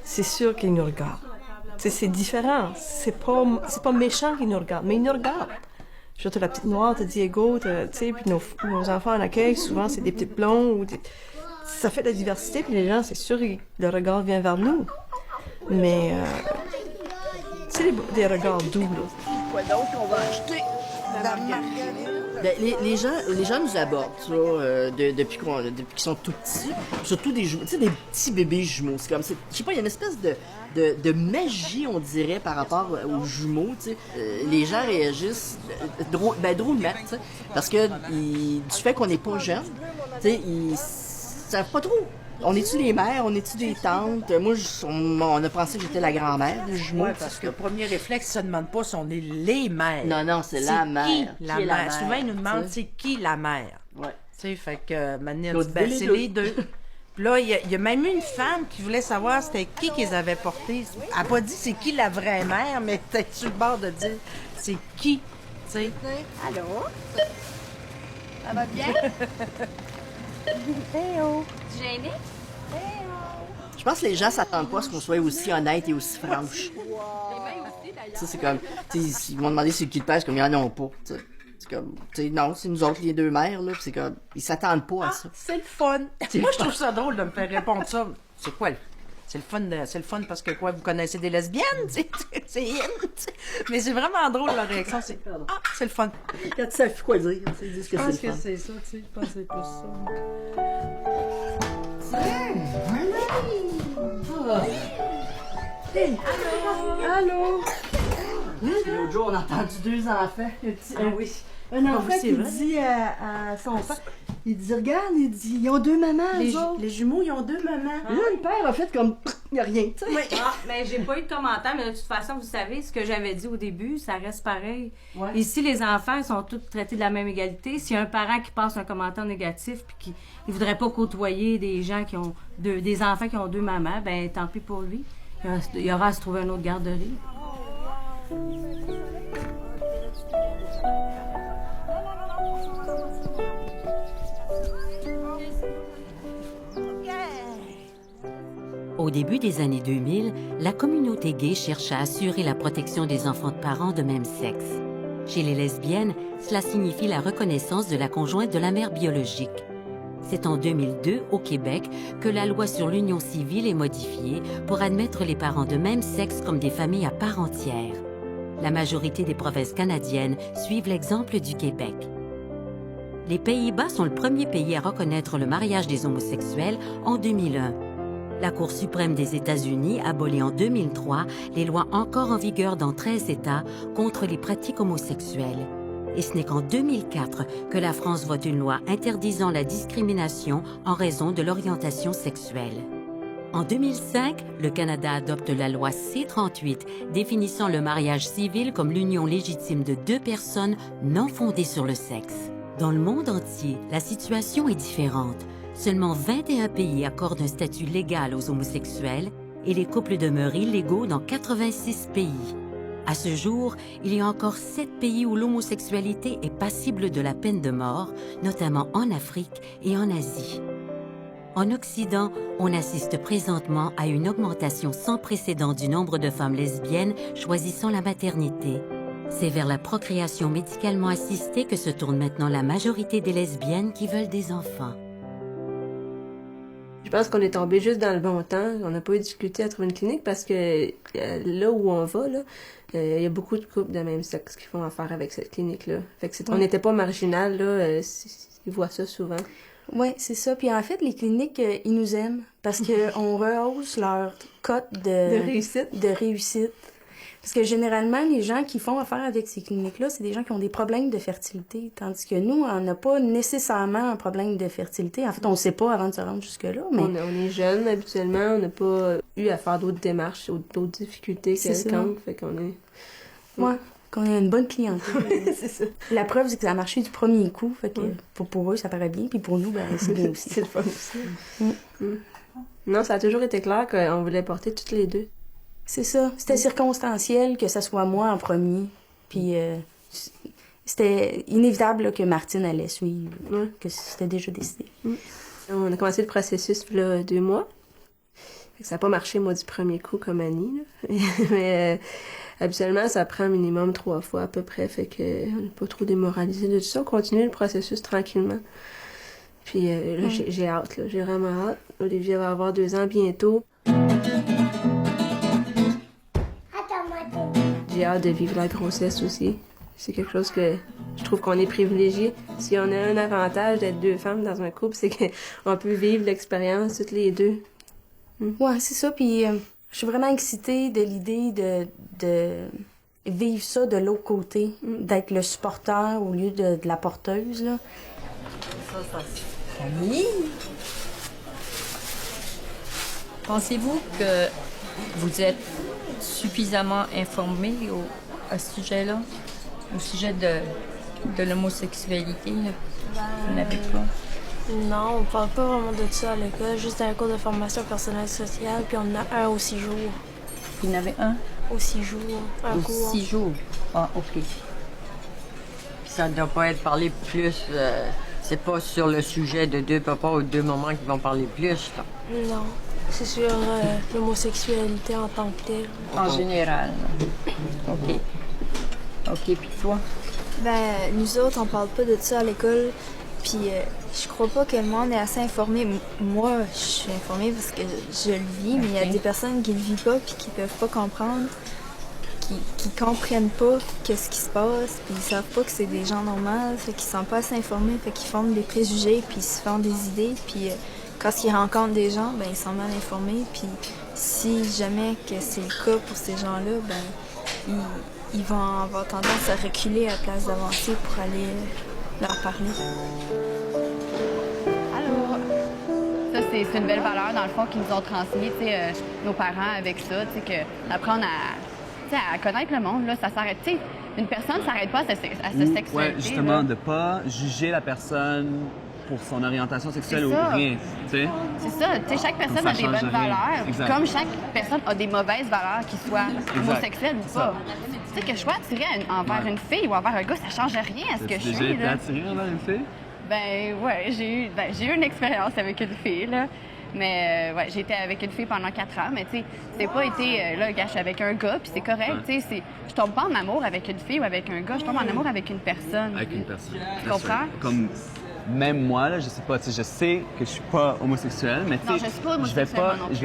c'est sûr qu'ils nous regardent. T'sais, c'est différent. C'est pas méchant qu'ils nous regardent, mais ils nous regardent. Surtout la petite noire, t'as Diego, tu sais, puis nos enfants en accueil, souvent, c'est des petites blondes. Ça fait de la diversité, puis les gens, c'est sûr, le regard vient vers nous. Mais, c'est des regards doux, là. Quoi d'autre qu'on va acheter? La margarine. Ben, les gens nous abordent, là, depuis qu'ils sont tout petits. Surtout des jumeaux, tu sais, des petits bébés jumeaux. C'est comme, je sais pas, il y a une espèce de magie, on dirait, par rapport aux jumeaux, tu sais. Les gens réagissent drôlement, tu sais, parce que du fait qu'on n'est pas jeunes, tu sais, ils savent pas trop. On est-tu les mères? On est-tu des tantes? Moi, on a pensé que j'étais la grand-mère des jumeaux. Oui, parce que le premier réflexe, ça ne demande pas si on est les mères. Non, c'est la mère. Qui la mère? Souvent, ils nous demandent c'est qui la mère. Oui. Tu sais, fait que maintenant, c'est les deux. Puis là, il y a même une femme qui voulait savoir c'était qui qu'ils avaient porté. Elle n'a pas dit c'est qui la vraie mère, mais peut-être sur le bord de dire c'est qui, tu sais. Allô? Ça va bien? Théo. Tu es gênée? Je pense que les gens s'attendent pas à ce qu'on soit aussi honnête et aussi franche. Ça, c'est comme, ils vont demander c'est qui le père, c'est comme, ils en ont pas, t'sais. C'est comme, non, c'est nous autres les 2 mères, là, c'est comme, ils s'attendent pas à ça. C'est le fun. Moi, je trouve ça drôle de me faire répondre ça. C'est quoi c'est le fun parce que quoi, vous connaissez des lesbiennes, c'est mais c'est vraiment drôle la réaction, c'est c'est le fun. Quand tu sais quoi dire, ils disent que c'est le fun. Je pense que c'est ça, tu sais, je pense que c'est plus ça. Hey, allô. L'autre jour, on a entendu 2 enfants. Oui. Un enfant qui dit à son père, il dit, regarde, ils ont 2 mamans, les jumeaux, ils ont 2 mamans. Là, le père a fait comme, il n'y a rien, tu sais. Oui. Mais j'ai pas eu de commentaire, mais de toute façon, vous savez, ce que j'avais dit au début, ça reste pareil. Ouais. Ici, les enfants sont tous traités de la même égalité. S'il y a un parent qui passe un commentaire négatif puis qui ne voudrait pas côtoyer des gens qui ont des enfants qui ont 2 mamans, ben tant pis pour lui. Il y aura à se trouver une autre garderie. Au début des années 2000, la communauté gay cherche à assurer la protection des enfants de parents de même sexe. Chez les lesbiennes, cela signifie la reconnaissance de la conjointe de la mère biologique. C'est en 2002, au Québec, que la loi sur l'union civile est modifiée pour admettre les parents de même sexe comme des familles à part entière. La majorité des provinces canadiennes suivent l'exemple du Québec. Les Pays-Bas sont le premier pays à reconnaître le mariage des homosexuels en 2001. La Cour suprême des États-Unis abolit en 2003 les lois encore en vigueur dans 13 États contre les pratiques homosexuelles. Et ce n'est qu'en 2004 que la France vote une loi interdisant la discrimination en raison de l'orientation sexuelle. En 2005, le Canada adopte la loi C-38 définissant le mariage civil comme l'union légitime de 2 personnes non fondées sur le sexe. Dans le monde entier, la situation est différente. Seulement 21 pays accordent un statut légal aux homosexuels et les couples demeurent illégaux dans 86 pays. À ce jour, il y a encore 7 pays où l'homosexualité est passible de la peine de mort, notamment en Afrique et en Asie. En Occident, on assiste présentement à une augmentation sans précédent du nombre de femmes lesbiennes choisissant la maternité. C'est vers la procréation médicalement assistée que se tourne maintenant la majorité des lesbiennes qui veulent des enfants. Je pense qu'on est tombé juste dans le bon temps. On n'a pas eu de difficulté à trouver une clinique parce que là où on va, il y a beaucoup de couples de même sexe qui font affaire avec cette clinique-là. Fait que on n'était pas marginal, là. Ils voient ça souvent. Oui, c'est ça. Puis en fait, les cliniques, ils nous aiment parce qu'on rehausse leur cote de réussite. Parce que généralement, les gens qui font affaire avec ces cliniques-là, c'est des gens qui ont des problèmes de fertilité. Tandis que nous, on n'a pas nécessairement un problème de fertilité. En fait, on ne sait pas avant de se rendre jusque-là. Mais... On est jeunes, habituellement. On n'a pas eu à faire d'autres démarches ou d'autres difficultés quelconques. Fait qu'on est... Ouais, qu'on a une bonne clientèle. C'est ça. La preuve, c'est que ça a marché du premier coup. Fait que pour eux, ça paraît bien. Puis pour nous, ben, c'est bien aussi. C'est le fun aussi. Non, ça a toujours été clair qu'on voulait porter toutes les deux. C'est ça. C'était circonstanciel que ça soit moi en premier. Puis c'était inévitable là, que Martine allait suivre. Que c'était déjà décidé. On a commencé le processus il y a 2 mois. Ça n'a pas marché, moi, du premier coup, comme Annie. Là. Mais habituellement, ça prend minimum 3 fois à peu près. Fait qu'on n'est pas trop démoralisé de tout ça. On continue le processus tranquillement. Puis là, j'ai hâte. Là. J'ai vraiment hâte. Olivier va avoir 2 ans bientôt. J'ai hâte de vivre la grossesse aussi. C'est quelque chose que je trouve qu'on est privilégié. Si on a un avantage d'être 2 femmes dans un couple, c'est qu'on peut vivre l'expérience toutes les 2. Ouais, c'est ça. Puis je suis vraiment excitée de l'idée de vivre ça de l'autre côté, d'être le supporter au lieu de la porteuse. Là. Camille? Pensez-vous que vous êtes suffisamment informé à ce sujet-là, au sujet de l'homosexualité? Vous n'avez pas? Non, on parle pas vraiment de ça à l'école, juste un cours de formation personnelle sociale, puis on en a un aux 6 jours. Vous en avez un? Aux 6 jours, un cours. 6 jours? Ah, OK. Puis ça ne doit pas être parlé plus... c'est pas sur le sujet de 2 papas ou 2 mamans qui vont parler plus, là. Non. C'est sur l'homosexualité en tant que telle. En général. OK. OK, puis toi? Ben, nous autres, on parle pas de ça à l'école. Puis je crois pas que le monde est assez informé. Moi, je suis informée parce que je le vis, mais il y a des personnes qui le vivent pas puis qui peuvent pas comprendre, qui comprennent pas qu'est-ce qui se passe, puis ils savent pas que c'est des gens normaux, fait qu'ils sont pas assez informés, fait qu'ils font des préjugés, puis ils se font des idées, puis... Quand ils rencontrent des gens, ben, ils sont mal informés. Puis si jamais que c'est le cas pour ces gens-là, ben, ils vont avoir tendance à reculer à la place d'avancer pour aller leur parler. Allô? Ça, c'est une belle valeur, dans le fond, qu'ils nous ont transmis, nos parents avec ça, d'apprendre à connaître le monde, là, ça s'arrête. Une personne ne s'arrête pas à sa sexualité. Ouais, justement, de pas juger la personne pour son orientation sexuelle ou rien, tu sais. C'est ça, tu sais, chaque personne a des bonnes valeurs, comme chaque personne a des mauvaises valeurs, qu'ils soient homosexuelles ou pas. Tu sais, que je sois attirée envers une fille ou envers un gars, ça change rien à ce que je suis. T'as déjà été attirée envers une fille? Ben ouais, j'ai eu une expérience avec une fille, là. Mais ouais, j'ai été avec une fille pendant 4 ans, mais tu sais, c'est pas été, là, je suis avec un gars, puis c'est correct, tu sais, je tombe pas en amour avec une fille ou avec un gars, je tombe en amour avec une personne. Avec une personne. Tu comprends? Comme... Même moi, là, je sais pas, tu sais, je sais que je suis pas homosexuel, mais tu sais, je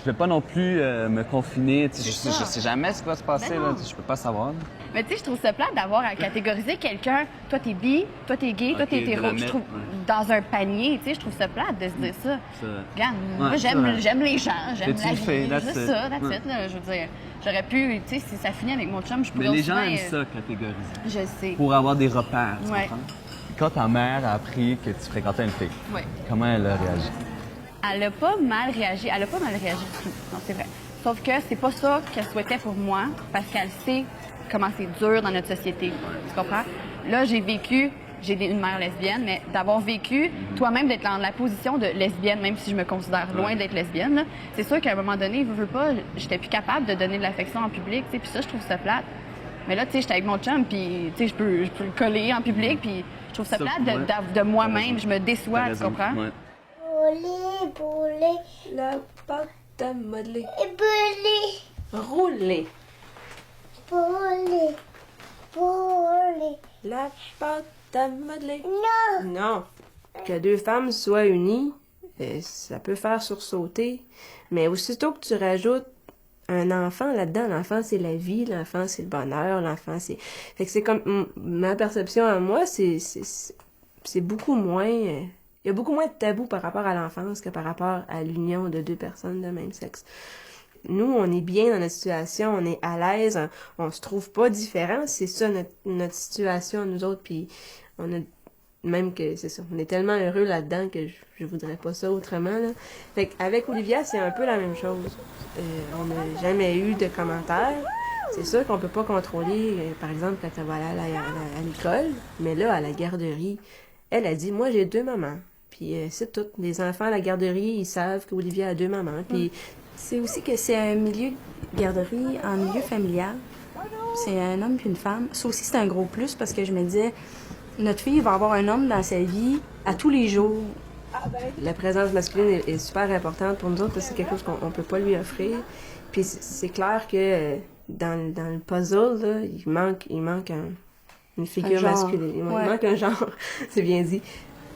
vais pas non plus me confiner, tu sais, je sais jamais ce qui va se passer, là, je peux pas savoir. Mais tu sais, je trouve ça plate d'avoir à catégoriser quelqu'un, toi t'es bi, toi t'es gay, toi t'es hétéro, je trouve, dans un panier, tu sais, je trouve ça plate de se dire ça. Regarde, moi j'aime les gens, j'aime la vie, juste ça, that's it, là, je veux dire. J'aurais pu, tu sais, si ça finit avec mon chum, je pourrais Mais les gens aiment ça, catégoriser. Je sais. Pour avoir des repères, tu comprends? Quand ta mère a appris que tu fréquentais une fille, comment elle a réagi? Elle a pas mal réagi. Elle a pas mal réagi du tout. Non, c'est vrai. Sauf que c'est pas ça qu'elle souhaitait pour moi, parce qu'elle sait comment c'est dur dans notre société. Tu comprends? Là, j'ai une mère lesbienne, mais d'avoir vécu, toi-même, d'être dans la position de lesbienne, même si je me considère loin d'être lesbienne, c'est sûr qu'à un moment donné, veux pas, j'étais plus capable de donner de l'affection en public, tu sais, puis ça, je trouve ça plate. Mais là, tu sais, j'étais avec mon chum, puis tu sais, je peux le coller en public, puis je trouve ça plate de moi-même, je me déçois, tu comprends? Bouler, la pâte à modeler. Rouler. La pâte à modeler. Non. Non. Que deux femmes soient unies, ça peut faire sursauter. Mais aussitôt que tu rajoutes un enfant là-dedans, l'enfant c'est la vie, l'enfant c'est le bonheur, l'enfant c'est... Fait que c'est comme... Ma perception à moi, c'est beaucoup moins... Il y a beaucoup moins de tabous par rapport à l'enfance que par rapport à l'union de deux personnes de même sexe. Nous, on est bien dans notre situation, on est à l'aise, on se trouve pas différents, c'est ça notre situation, nous autres, puis on a... Même que, c'est ça, on est tellement heureux là-dedans que je voudrais pas ça autrement, là. Fait qu'avec Olivia, c'est un peu la même chose. On n'a jamais eu de commentaires. C'est sûr qu'on peut pas contrôler, par exemple, quand elle va aller à l'école, mais là, à la garderie, elle a dit, moi, j'ai 2 mamans. Puis c'est tout. Les enfants à la garderie, ils savent qu'Olivia a 2 mamans. Puis c'est aussi que c'est un milieu de garderie en milieu familial. C'est un homme puis une femme. Ça aussi, c'est un gros plus parce que je me disais, notre fille va avoir un homme dans sa vie à tous les jours. La présence masculine est super importante pour nous autres parce que c'est quelque chose qu'on peut pas lui offrir. Puis c'est clair que dans le puzzle, là, il manque une figure masculine. Il manque un genre, c'est bien dit.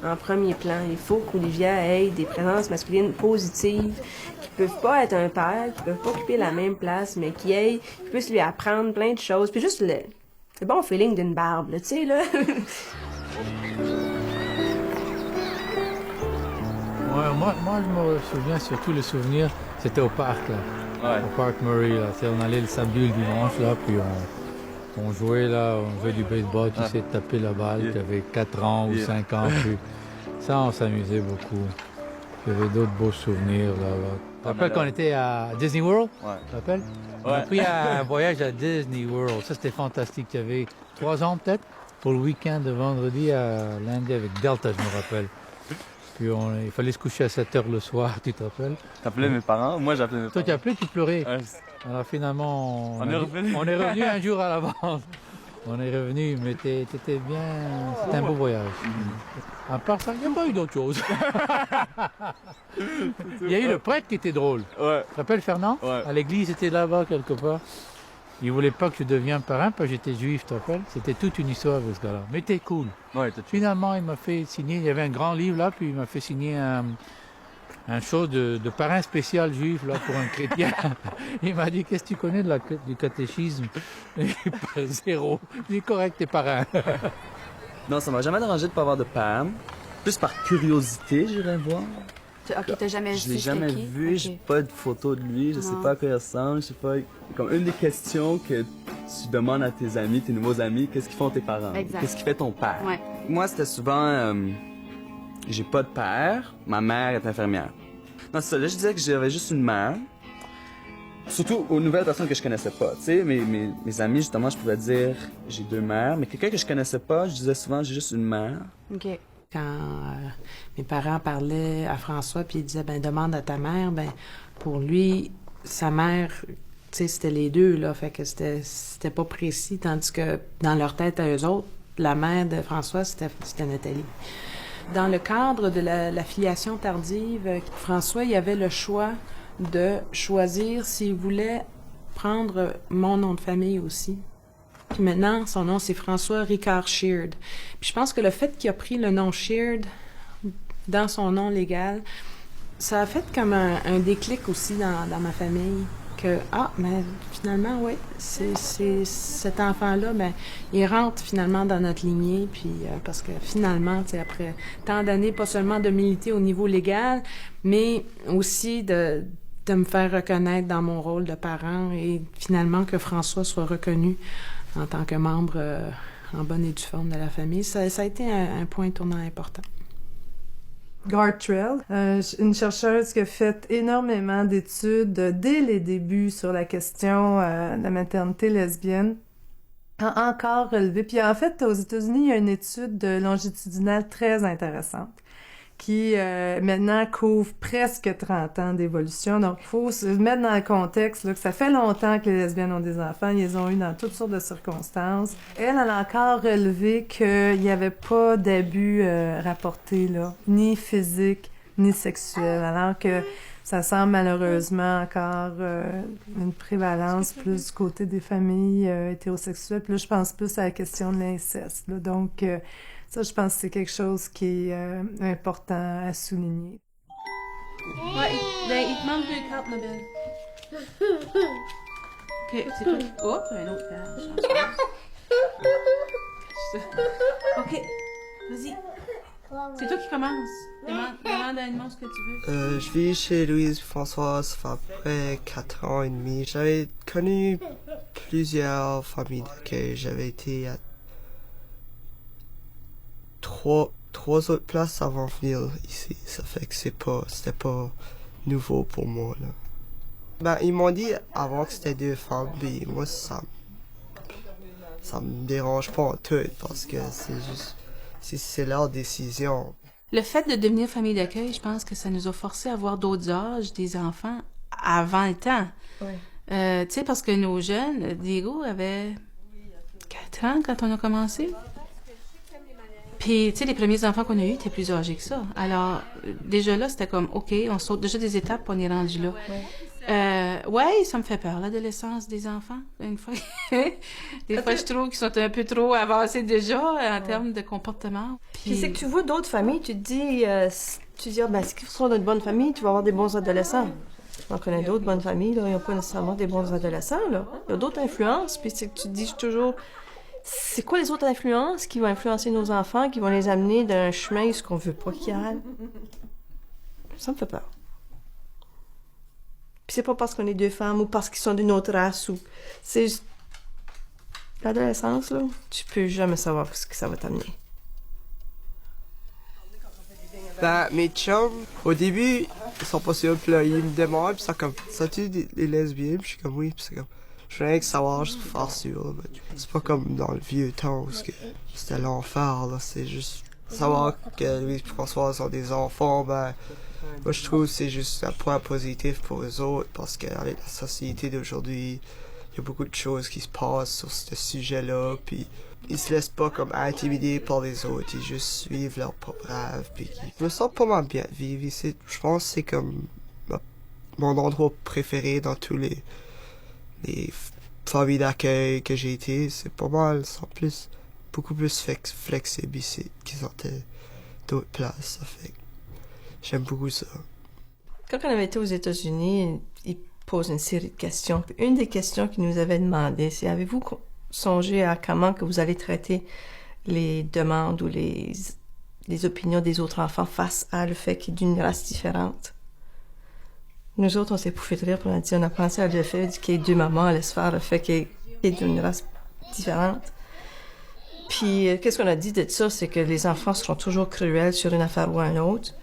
En premier plan, il faut qu'Olivia ait des présences masculines positives qui peuvent pas être un père, qui peuvent pas occuper la même place, mais qui puissent lui apprendre plein de choses. Puis juste le bon feeling d'une barbe, tu sais, là. Ouais, moi, je me souviens surtout le souvenir, c'était au parc, là. Ouais. Au parc Murray, là. On allait le samedi ou le dimanche, là, puis on jouait, là, on jouait du baseball, tu sais, taper la balle, tu avais 4 ans ou 5 ans, puis ça, on s'amusait beaucoup. Il y avait d'autres beaux souvenirs, là. Tu te rappelles qu'on était à Disney World? Ouais. Tu te rappelles? On a pris un voyage à Disney World. Ça, c'était fantastique. Il y avait 3 ans, peut-être, pour le week-end de vendredi à l'Inde avec Delta, je me rappelle. Puis il fallait se coucher à 7 h le soir, tu te rappelles? T'appelais mes parents? Moi, j'appelais mes parents. Toi, tu appelais, tu pleurais. Ouais. Alors finalement, on est revenu. On est revenu un jour à l'avance. On est revenu, mais t'étais bien... C'était un beau voyage. À part ça, il n'y a pas eu d'autre chose. Il y a eu le prêtre qui était drôle. Ouais. Tu te rappelles Fernand? Ouais. À l'église, c'était là-bas quelque part. Il voulait pas que je devienne parrain parce que j'étais juif, tu te rappelles? C'était toute une histoire avec ce gars-là. Mais t'es cool. Ouais, finalement, il m'a fait signer, il y avait un grand livre là, puis il m'a fait signer un chose de parrain spécial juif là pour un chrétien. Il m'a dit, qu'est-ce que tu connais du catéchisme? Zéro. Il est correct, t'es parrain. Non, ça m'a jamais dérangé de pas avoir de parrain. Plus par curiosité, j'irais voir. Ok, t'as jamais vu? Je l'ai jamais vu, j'ai pas de photo de lui, je sais pas à quoi il ressemble, je sais pas. Comme une des questions que tu demandes à tes amis, tes nouveaux amis, qu'est-ce qu'ils font tes parents? Exact. Qu'est-ce qui fait ton père? Ouais. Moi, c'était souvent, j'ai pas de père, ma mère est infirmière. Non, c'est ça, là, je disais que j'avais juste une mère. Surtout aux nouvelles personnes que je connaissais pas, tu sais, mes amis, justement, je pouvais dire, j'ai 2 mères, mais quelqu'un que je connaissais pas, je disais souvent, j'ai juste une mère. OK. Quand mes parents parlaient à François, puis ils disaient, ben demande à ta mère, ben pour lui, sa mère, tu sais, c'était les deux, là, fait que c'était pas précis, tandis que dans leur tête à eux autres, la mère de François, c'était Nathalie. Dans le cadre de la filiation tardive, François, il avait le choix de choisir s'il voulait prendre mon nom de famille aussi. Puis maintenant, son nom, c'est François Ricard Sheard. Puis je pense que le fait qu'il a pris le nom Sheard dans son nom légal, ça a fait comme un déclic aussi dans ma famille. Que, mais finalement, oui, c'est cet enfant-là, ben, il rentre finalement dans notre lignée, puis parce que finalement, tu sais, après tant d'années, pas seulement de militer au niveau légal, mais aussi de me faire reconnaître dans mon rôle de parent et finalement que François soit reconnu en tant que membre en bonne et due forme de la famille. Ça a été un point tournant important. Gartrell, une chercheuse qui a fait énormément d'études dès les débuts sur la question de la maternité lesbienne, a encore relevé. Puis en fait, aux États-Unis, il y a une étude longitudinale très intéressante qui maintenant couvre presque 30 ans d'évolution. Donc, il faut se mettre dans le contexte là, que ça fait longtemps que les lesbiennes ont des enfants. Ils les ont eu dans toutes sortes de circonstances. Elle a encore relevé qu'il n'y avait pas d'abus rapportés, là, ni physique, ni sexuelle, alors que ça semble malheureusement encore une prévalence plus du côté des familles hétérosexuelles. Puis là, je pense plus à la question de l'inceste. Là. Donc, ça, je pense que c'est quelque chose qui est important à souligner. Ouais, il te manque 2 cartes, ma belle. OK, c'est toi. Oh, un autre carte. OK, vas-y. C'est toi qui commences. Demande à Edmond ce que tu veux. Je vis chez Louise Françoise, ça fait à peu près 4 ans et demi. J'avais connu plusieurs familles d'accueil. J'avais été à 3 autres places avant de venir ici. Ça fait que c'était pas nouveau pour moi, là. Ben, ils m'ont dit avant que c'était 2 femmes, puis moi, ça me dérange pas en tout, parce que c'est leur décision. Le fait de devenir famille d'accueil, je pense que ça nous a forcé à avoir d'autres âges des enfants avant le temps. Oui. Tu sais, parce que nos jeunes, Diego avait 4 ans quand on a commencé. Puis, tu sais, les premiers enfants qu'on a eus étaient plus âgés que ça. Alors, déjà là, c'était comme, OK, on saute déjà des étapes, puis on est rendu là. Ouais, ça me fait peur, l'adolescence des enfants, une fois. Des fois, je trouve qu'ils sont un peu trop avancés déjà en termes de comportement. Puis c'est que tu vois d'autres familles, tu te dis, ben, si ils sont dans une bonne famille, tu vas avoir des bons adolescents. On connaît d'autres bonnes familles, là, ils n'ont pas nécessairement des bons adolescents, là. Il y a d'autres influences, puis c'est que tu te dis toujours, c'est quoi les autres influences qui vont influencer nos enfants, qui vont les amener dans un chemin où ce qu'on veut pas qu'ils aillent? Ça me fait peur. Puis c'est pas parce qu'on est 2 femmes ou parce qu'ils sont d'une autre race ou... C'est juste... L'adolescence, là, tu peux jamais savoir ce que ça va t'amener. Ben, mes chums, au début, ils sont pas sûrs, puis là, ils me demandent, puis ça comme, ça-tu des lesbiennes? Puis je suis comme, oui, puis c'est comme, je veux rien que savoir, juste pour faire sûr, là. C'est pas comme dans le vieux temps, où c'était l'enfer, là, c'est juste savoir que Louise et François sont des enfants, ben... Moi, je trouve que c'est juste un point positif pour eux autres, parce qu'avec la société d'aujourd'hui, il y a beaucoup de choses qui se passent sur ce sujet-là, puis ils se laissent pas comme intimider par les autres, ils juste suivent leur propre rêve, puis je me sens pas mal bien vivre ici. Je pense que c'est comme mon endroit préféré dans tous les familles d'accueil que j'ai été. C'est pas mal, c'est beaucoup plus flexible ici qu'ils étaient d'autres places, ça fait. J'aime beaucoup ça. Quand on avait été aux États-Unis, ils posent une série de questions. Puis une des questions qu'ils nous avaient demandé, c'est avez-vous songé à comment que vous allez traiter les demandes ou les opinions des autres enfants face à le fait qu'il y ait d'une race différente? Nous autres, on s'est pouffé de rire, puis on a pensé à le fait qu'il y ait 2 mamans à laisser faire le fait qu'il y ait d'une race différente. Puis qu'est-ce qu'on a dit de ça, c'est que les enfants seront toujours cruels sur une affaire ou une autre.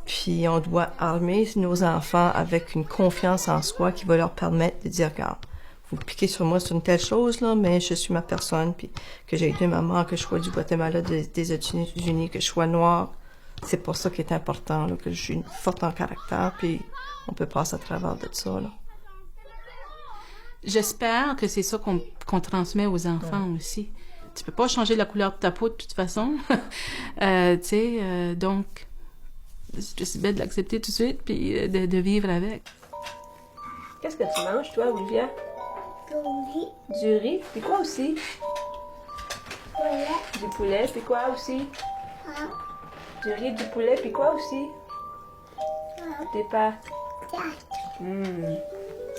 Puis on doit armer nos enfants avec une confiance en soi qui va leur permettre de dire, regarde, vous piquez sur moi sur une telle chose, là, mais je suis ma personne, puis que j'ai 2 mamans, que je sois du Guatemala, des États-Unis, que je sois noire. C'est pour ça qui est important, là, que je suis forte en caractère, puis on peut passer à travers de ça, là. J'espère que c'est ça qu'on transmet aux enfants aussi. Tu peux pas changer la couleur de ta peau de toute façon. Tu sais, donc... C'est juste bête de l'accepter tout de suite, puis de vivre avec. Qu'est-ce que tu manges, toi, Olivia? Du riz. Du riz, puis quoi aussi? Poulet. Du poulet, puis quoi aussi? Ah. Du riz, du poulet, puis quoi aussi? Ah. Des pâtes.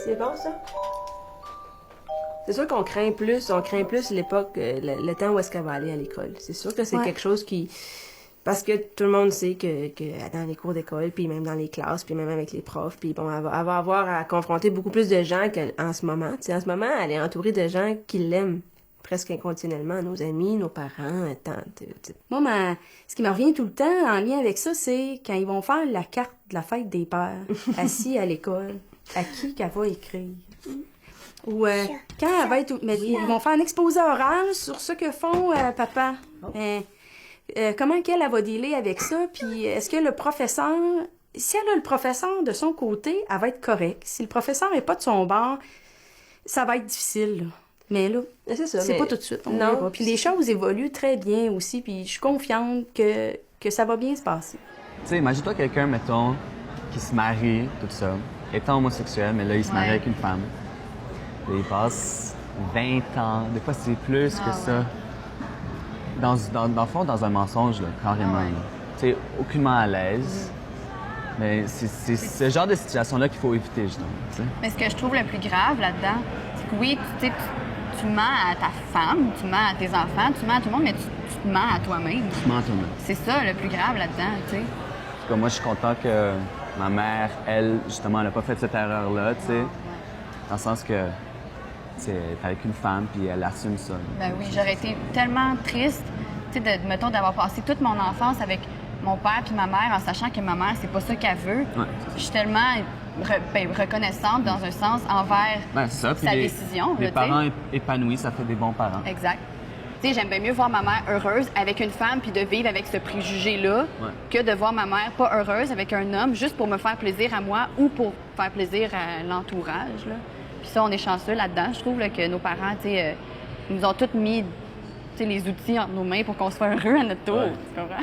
C'est bon, ça? C'est sûr qu'on craint plus l'époque, le temps où est-ce qu'elle va aller à l'école. C'est sûr que c'est quelque chose qui... Parce que tout le monde sait que dans les cours d'école, puis même dans les classes, puis même avec les profs, puis bon, elle va avoir à confronter beaucoup plus de gens qu'en ce moment. T'sais, en ce moment, elle est entourée de gens qui l'aiment presque inconditionnellement, nos amis, nos parents, tantes. Moi, ce qui me revient tout le temps en lien avec ça, c'est quand ils vont faire la carte de la fête des pères, assis à l'école, à qui qu'elle va écrire. Ou quand elle va être... Mais ils vont faire un exposé oral sur ce que font papa. Comment qu'elle va dealer avec ça, puis est-ce que le professeur... Si elle a le professeur de son côté, elle va être correcte. Si le professeur n'est pas de son bord, ça va être difficile, là. Mais là, c'est pas tout de suite. Non. Puis les choses évoluent très bien aussi, puis je suis confiante que ça va bien se passer. sais, imagine-toi quelqu'un, mettons, qui se marie, tout ça, étant homosexuel, mais là, il se marie avec une femme. Et il passe 20 ans, des fois c'est plus que ça. Dans le fond, dans un mensonge, là, carrément. Tu sais, aucunement à l'aise. Mais c'est ce genre de situation-là qu'il faut éviter, justement. T'sais. Mais ce que je trouve le plus grave là-dedans, c'est que oui, tu mens à ta femme, tu mens à tes enfants, tu mens à tout le monde, mais tu te mens à toi-même. Tu mens à toi-même. C'est ça le plus grave là-dedans, tu sais. Comme moi, je suis content que ma mère, elle, justement, elle n'a pas fait cette erreur-là, tu sais. Dans le sens que, tu sais, elle est avec une femme, puis elle assume ça. Ben oui, j'aurais été tellement triste, tu sais, mettons, d'avoir passé toute mon enfance avec mon père puis ma mère en sachant que ma mère, c'est pas ça qu'elle veut. Ouais. Je suis tellement reconnaissante dans un sens envers sa décision. Les parents épanouis, ça fait des bons parents. Exact. Tu sais, j'aime bien mieux voir ma mère heureuse avec une femme puis de vivre avec ce préjugé-là que de voir ma mère pas heureuse avec un homme juste pour me faire plaisir à moi ou pour faire plaisir à l'entourage. Là. Puis ça, on est chanceux là-dedans. Je trouve là, que nos parents, tu sais, nous ont tous mis les outils entre nos mains pour qu'on soit heureux à notre tour. Ouais. Tu comprends?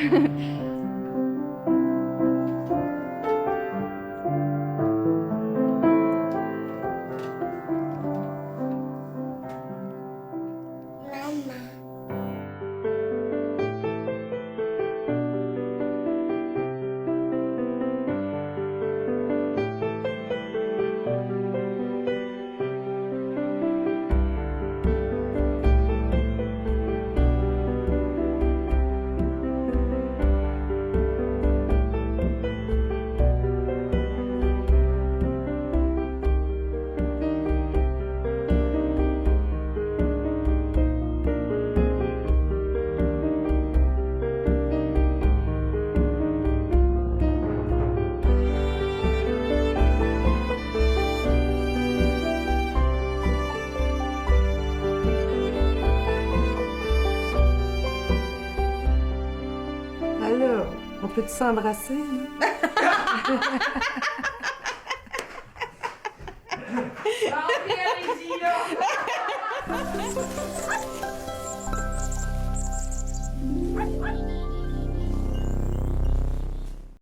On peut-tu s'embrasser?